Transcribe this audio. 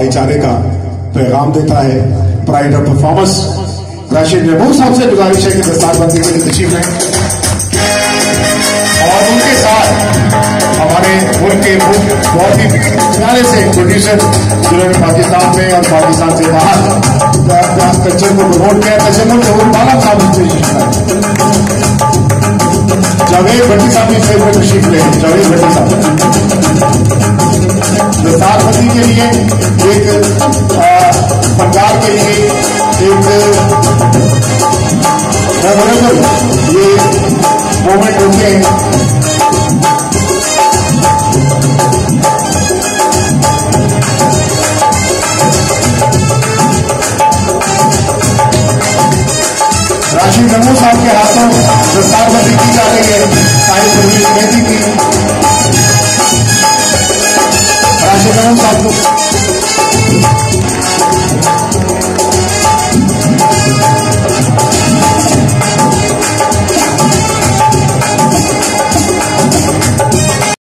भाईचारे का पैगाम देता है। प्राइड ऑफ परफॉर्मेंस राशिद महबूब साहब से गुजारिश है कि दस्तारबंदी के लिए तशरीफ लें और उनके साथ हमारे मुल्क के बहुत ही प्यारे से प्रोड्यूसर जिन्होंने पाकिस्तान में और पाकिस्तान से बाहर कल्चर को प्रमोट किया, तजम्मुल बाला साहब जावेद भट्टी साहब इस में तशरीफ ले। जावेद भट्टी साहब दस्तारबंदी के लिए एक